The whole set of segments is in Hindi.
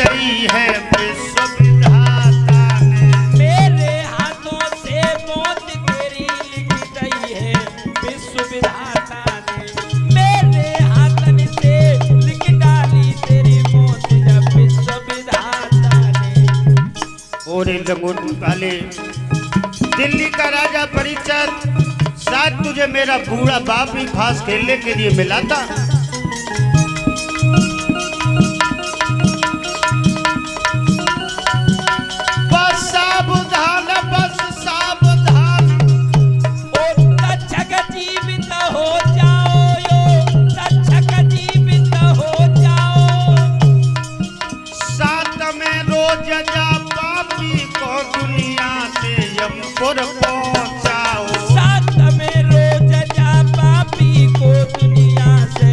दई है विश्व विधाता ने। मेरे हाथों से मौत तेरी लिख गई है विश्व विधाता ने। मेरे हाथन से लिख डाली तेरी मौत जब विश्व विधाता ने। और लंगोटी वाले दिल्ली का राजा परीक्षित, शायद तुझे मेरा बूढ़ा बाप ही फांस खेलने के लिए मिला था। बस सावधान, बस सावधान। ओ तक्षक जीवित हो जाओ यो, तक्षक जीवित हो जाओ। साथ में रोज जा पापी को दुनिया से यमपुर पहुंचाओ। साथ में रोज जा पापी को दुनिया से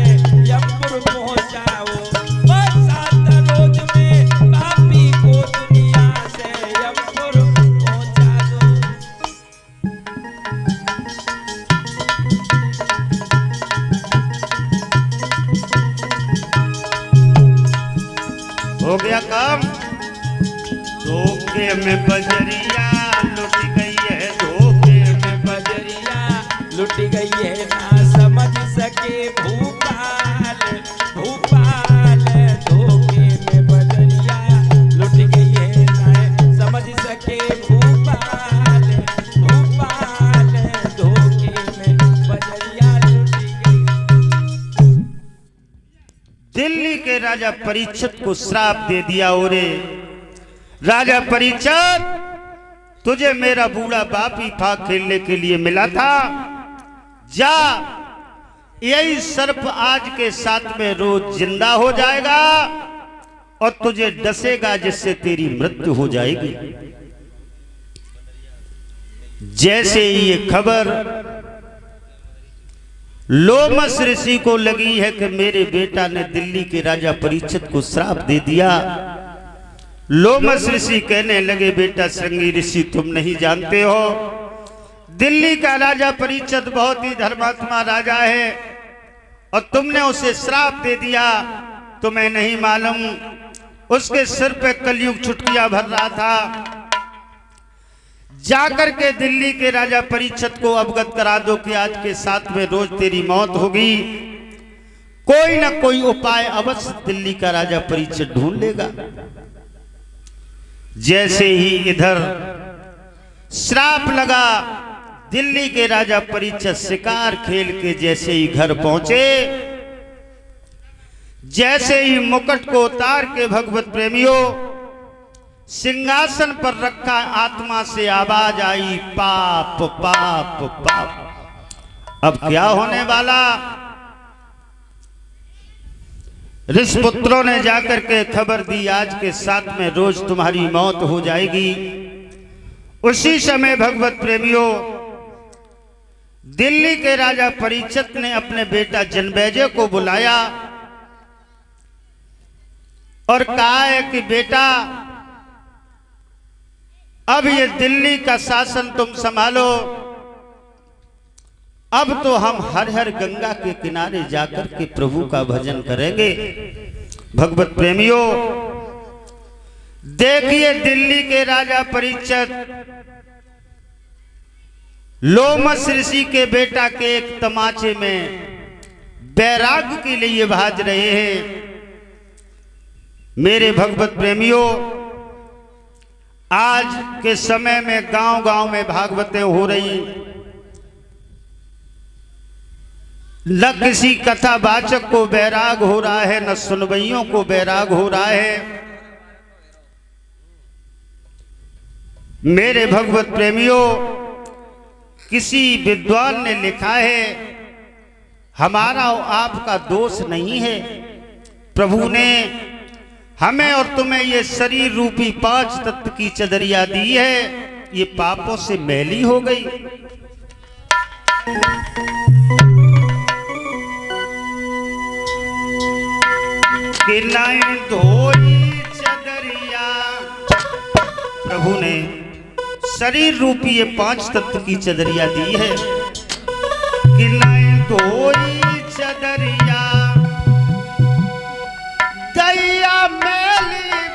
यमपुर पहुंचाओ। बस साथ रोज में पापी को दुनिया से यमपुर पहुंचा दो। हो गया काम। धोखे में बजरिया लुट गई है, धोखे में बजरिया लुट गई है ना समझ सके भूपाल, भूपाल। धोखे में बजरिया लुट गई है ना समझ सके भूपाल, भूपाल। धोखे में बजरिया लुट गई। दिल्ली के राजा परीक्षित को श्राप दे दिया। और राजा परीक्षित, तुझे मेरा बूढ़ा बाप ही फांक खेलने के लिए मिला था। जा, यही सर्प आज के साथ में रोज जिंदा हो जाएगा और तुझे डसेगा, जिससे तेरी मृत्यु हो जाएगी। जैसे ही ये खबर लोमस ऋषि को लगी है कि मेरे बेटा ने दिल्ली के राजा परीक्षित को श्राप दे दिया, लोमस ऋषि कहने लगे, बेटा श्रृंगी ऋषि, तुम नहीं जानते हो, दिल्ली का राजा परीक्षित बहुत ही धर्मात्मा राजा है और तुमने उसे श्राप दे दिया। तुम्हें नहीं मालूम, उसके सिर पे कलयुग चुटकियां भर रहा था। जाकर के दिल्ली के राजा परीक्षित को अवगत करा दो कि आज के साथ में रोज तेरी मौत होगी। कोई ना कोई उपाय अवश्य दिल्ली का राजा परीक्षित ढूंढ लेगा। जैसे ही इधर श्राप लगा, दिल्ली के राजा परीक्षित शिकार खेल के जैसे ही घर पहुंचे, जैसे ही मुकुट को उतार के भगवत प्रेमियों सिंहासन पर रखा, आत्मा से आवाज आई, पाप पाप पाप। अब क्या होने वाला? ऋषिपुत्रों ने जाकर के खबर दी, आज के साथ में रोज तुम्हारी मौत हो जाएगी। उसी समय भगवत प्रेमियों दिल्ली के राजा परीक्षित ने अपने बेटा जनमेजय को बुलाया और कहा है कि बेटा, अब ये दिल्ली का शासन तुम संभालो। अब तो हम हर हर गंगा के किनारे जाकर के प्रभु का भजन करेंगे। भगवत प्रेमियों देखिए, दिल्ली के राजा परीक्षित लोमस ऋषि के बेटा के एक तमाचे में बैराग के लिए भाज रहे हैं। मेरे भगवत प्रेमियों, आज के समय में गांव गांव में भागवतें हो रही, न किसी कथावाचक को बैराग हो रहा है, न सुनवैयों को बैराग हो रहा है। मेरे भगवत प्रेमियों, किसी विद्वान ने लिखा है, हमारा और आपका दोष नहीं है, प्रभु ने हमें और तुम्हें ये शरीर रूपी 5 तत्व की चदरिया दी है, ये पापों से मैली हो गई। कि नहीं धोई चदरिया, प्रभु ने शरीर रूपी ये 5 तत्व की चदरिया दी है। कि नहीं धोई चदरिया दैया मैली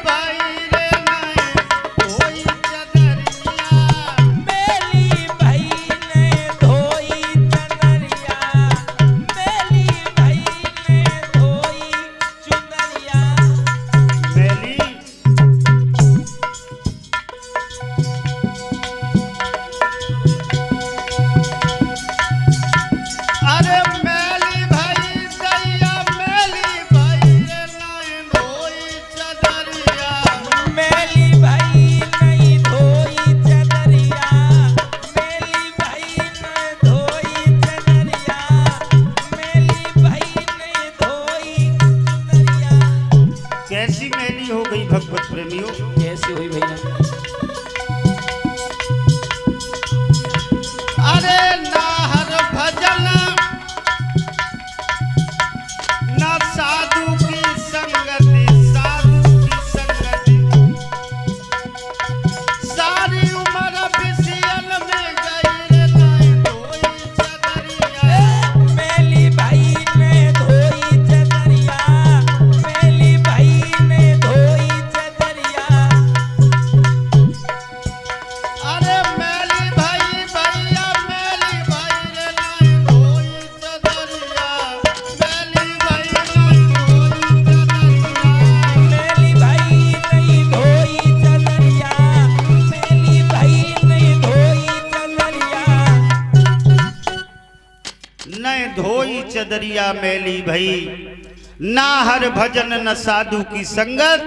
चदरिया मैली भई, ना हर भजन न साधु की संगत,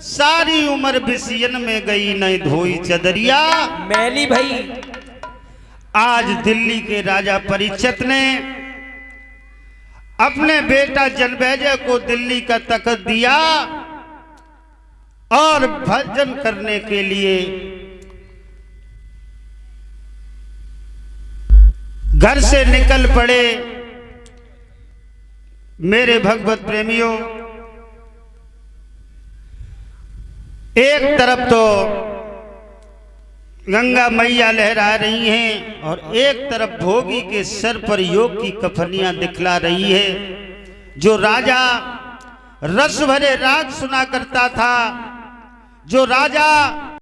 सारी उम्र बिसियन में गई नहीं धोई चदरिया मैली भई। आज दिल्ली के राजा परीक्षित ने अपने बेटा जनमेजय को दिल्ली का तख्त दिया और भजन करने के लिए घर से निकल पड़े। मेरे भगवत प्रेमियों, एक तरफ तो गंगा मैया लहरा रही हैं और एक तरफ भोगी के सर पर योग की कफनियां दिखला रही है। जो राजा रस भरे राग सुना करता था, जो राजा